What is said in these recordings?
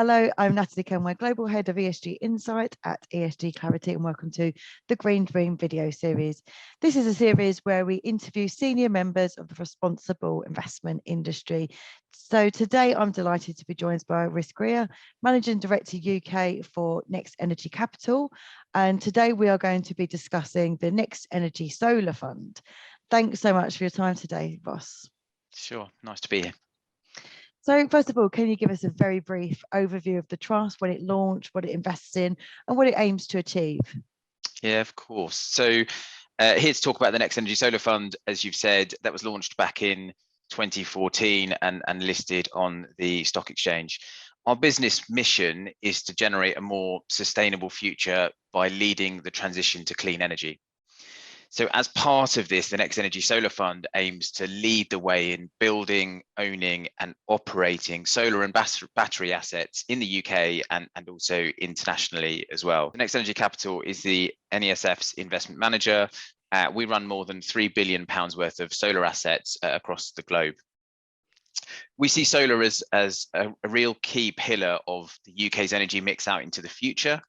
Hello, I'm Natalie Kenway, Global Head of ESG Insight at ESG Clarity, and welcome to the Green Dream video series. This is a series where we interview senior members of the responsible investment industry. So today I'm delighted to be joined by Ross Grier, Managing Director UK for NextEnergy Capital. And today we are going to be discussing the NextEnergy Solar Fund. Thanks so much for your time today, Ross. Sure, nice to be here. So first of all, can you give us a very brief overview of the trust, when it launched, what it invests in, and what it aims to achieve? Yeah, of course. So here to talk about the NextEnergy Solar Fund, as you've said, that was launched back in 2014 and listed on the stock exchange. Our business mission is to generate a more sustainable future by leading the transition to clean energy. So as part of this, the NextEnergy Solar Fund aims to lead the way in building, owning and operating solar and battery assets in the UK and also internationally as well. NextEnergy Capital is the NESF's investment manager. We run more than £3 billion worth of solar assets across the globe. We see solar as a real key pillar of the UK's energy mix out into the future.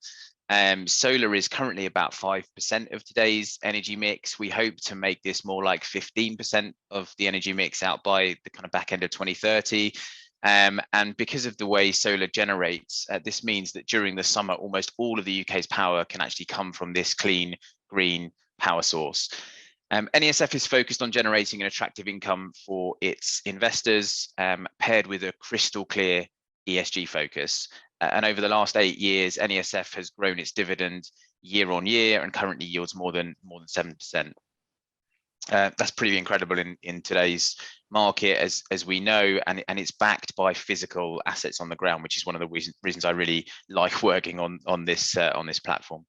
Solar is currently about 5% of today's energy mix. We hope to make this more like 15% of the energy mix out by the kind of back end of 2030. And because of the way solar generates, this means that during the summer, almost all of the UK's power can actually come from this clean, green power source. NESF is focused on generating an attractive income for its investors, paired with a crystal clear ESG focus. And over the last 8 years, NESF has grown its dividend year on year and currently yields more than 7%. That's pretty incredible in today's market, as we know, and it's backed by physical assets on the ground, which is one of the reasons I really like working on this platform.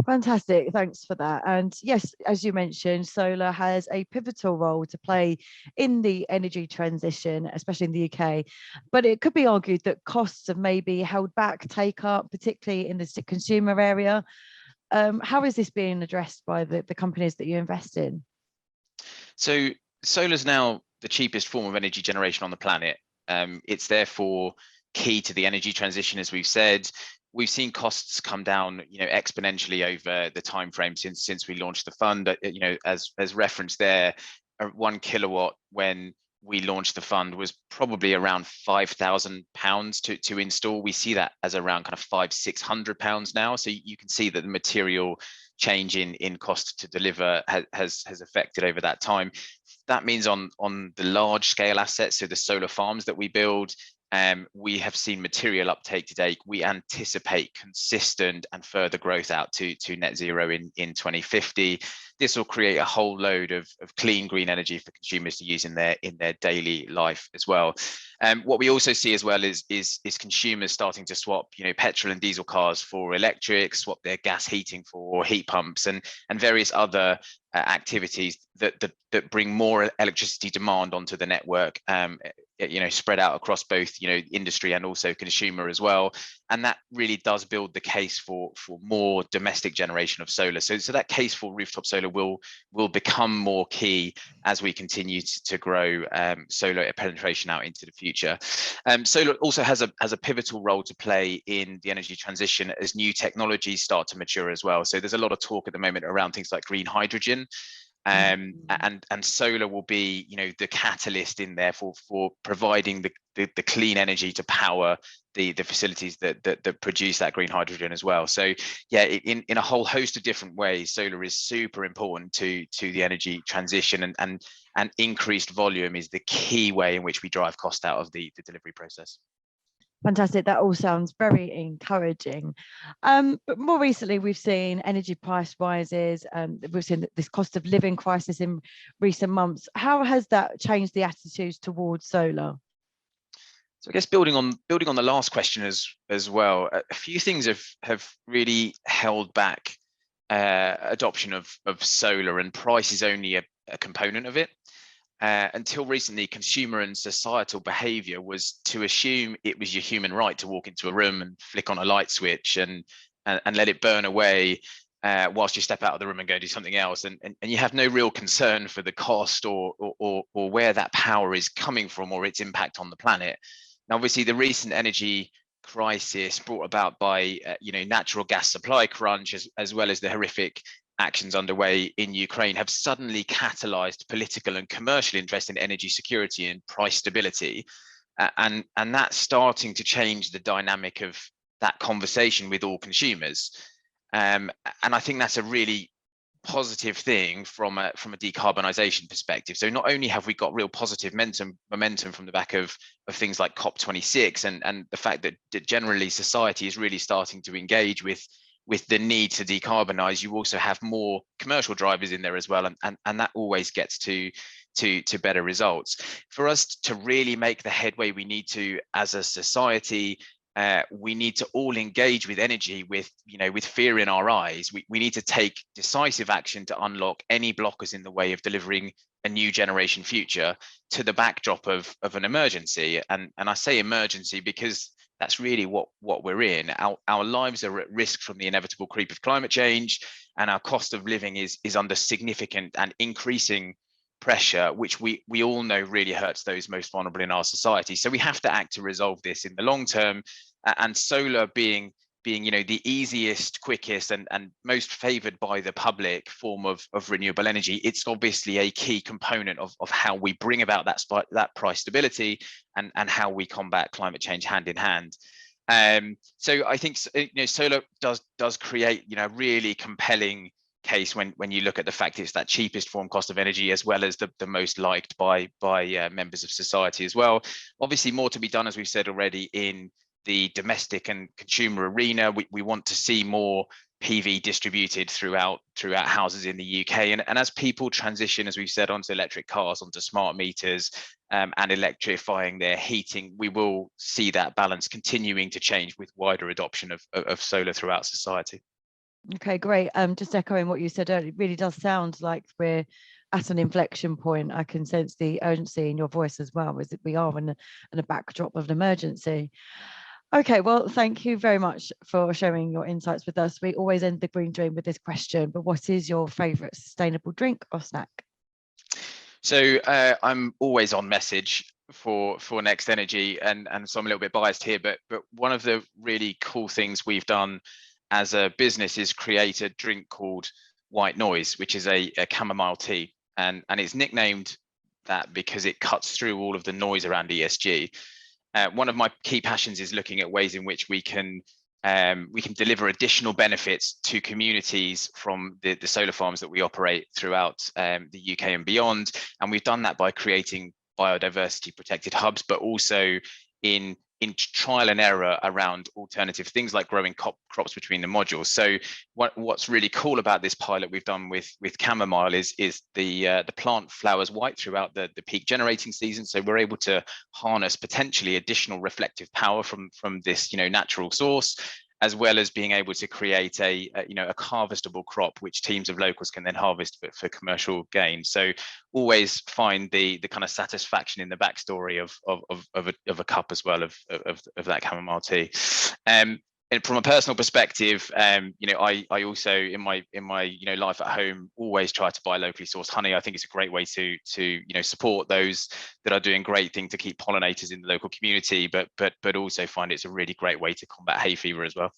Fantastic, thanks for that. And yes, as you mentioned, solar has a pivotal role to play in the energy transition, especially in the UK. But it could be argued that costs have maybe held back take up, particularly in the consumer area. How is this being addressed by the companies that you invest in? So solar is now the cheapest form of energy generation on the planet. It's therefore key to the energy transition, as we've said. We've seen costs come down, exponentially over the time frame since we launched the fund. As referenced there, 1 kilowatt when we launched the fund was probably around £5,000 to install. We see that as around kind of £500-600 now. So you can see that the material change in cost to deliver has affected over that time. That means on the large scale assets, so the solar farms that we build, we have seen material uptake to date. We anticipate consistent and further growth out to net zero in 2050. This will create a whole load of clean green energy for consumers to use in their daily life as well. What we also see as well is consumers starting to swap, petrol and diesel cars for electric, swap their gas heating for heat pumps and various other activities that bring more electricity demand onto the network, spread out across both industry and also consumer as well. And that really does build the case for more domestic generation of solar. So that case for rooftop solar will become more key as we continue to grow solar penetration out into the future. Solar also has a pivotal role to play in the energy transition as new technologies start to mature as well. So there's a lot of talk at the moment around things like green hydrogen. And solar will be, the catalyst in there for providing the clean energy to power the facilities that produce that green hydrogen as well. So yeah, in a whole host of different ways, solar is super important to the energy transition, and increased volume is the key way in which we drive cost out of the delivery process. Fantastic. That all sounds very encouraging. But more recently, we've seen energy price rises, and we've seen this cost of living crisis in recent months. How has that changed the attitudes towards solar? So I guess building on the last question as well, a few things have really held back adoption of solar, and price is only a component of it. Until recently, consumer and societal behavior was to assume it was your human right to walk into a room and flick on a light switch and let it burn away whilst you step out of the room and go do something else. And you have no real concern for the cost or where that power is coming from or its impact on the planet. Now, obviously, the recent energy crisis brought about by natural gas supply crunch, as well as the horrific actions underway in Ukraine, have suddenly catalyzed political and commercial interest in energy security and price stability, and that's starting to change the dynamic of that conversation with all consumers. And I think that's a really positive thing from a decarbonisation perspective. So not only have we got real positive momentum from the back of things like COP26 and the fact that generally society is really starting to engage with the need to decarbonise, you also have more commercial drivers in there as well, and that always gets to better results. For us to really make the headway we need to as a society, we need to all engage with energy with fear in our eyes. We need to take decisive action to unlock any blockers in the way of delivering a new generation future to the backdrop of an emergency. And I say emergency because that's really what we're in. Our lives are at risk from the inevitable creep of climate change, and our cost of living is under significant and increasing pressure, which we all know really hurts those most vulnerable in our society. So we have to act to resolve this in the long term, and solar being the easiest, quickest and most favored by the public form of renewable energy, it's obviously a key component of how we bring about that price stability and how we combat climate change hand in hand. So I think solar does create really compelling case when you look at the fact it's that cheapest form cost of energy, as well as the most liked by members of society as well. Obviously more to be done, as we've said already, in the domestic and consumer arena. We want to see more PV distributed throughout houses in the UK, and as people transition, as we've said, onto electric cars, onto smart meters, and electrifying their heating, we will see that balance continuing to change with wider adoption of solar throughout society. Okay, great. Just echoing what you said earlier, it really does sound like we're at an inflection point. I can sense the urgency in your voice as well, is that we are in a backdrop of an emergency. Okay, well, thank you very much for sharing your insights with us. We always end the Green Dream with this question, but what is your favourite sustainable drink or snack? So I'm always on message for NextEnergy, and so I'm a little bit biased here, but one of the really cool things we've done as a business is create a drink called White Noise, which is a chamomile tea, and it's nicknamed that because it cuts through all of the noise around ESG. One of my key passions is looking at ways in which we can deliver additional benefits to communities from the solar farms that we operate throughout the UK and beyond, and we've done that by creating biodiversity-protected hubs, but also in trial and error around alternative things like growing crops between the modules. So what's really cool about this pilot we've done with chamomile is the plant flowers white throughout the peak generating season. So we're able to harness potentially additional reflective power from this natural source, as well as being able to create a harvestable crop which teams of locals can then harvest for commercial gain. So always find the kind of satisfaction in the backstory of a cup as well of that chamomile tea. And from a personal perspective, I also in my life at home always try to buy locally sourced honey. I think it's a great way to support those that are doing great things to keep pollinators in the local community, but also find it's a really great way to combat hay fever as well.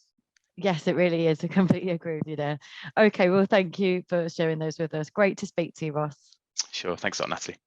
Yes, it really is. I completely agree with you there. Okay, well, thank you for sharing those with us. Great to speak to you, Ross. Sure, thanks a lot, Natalie.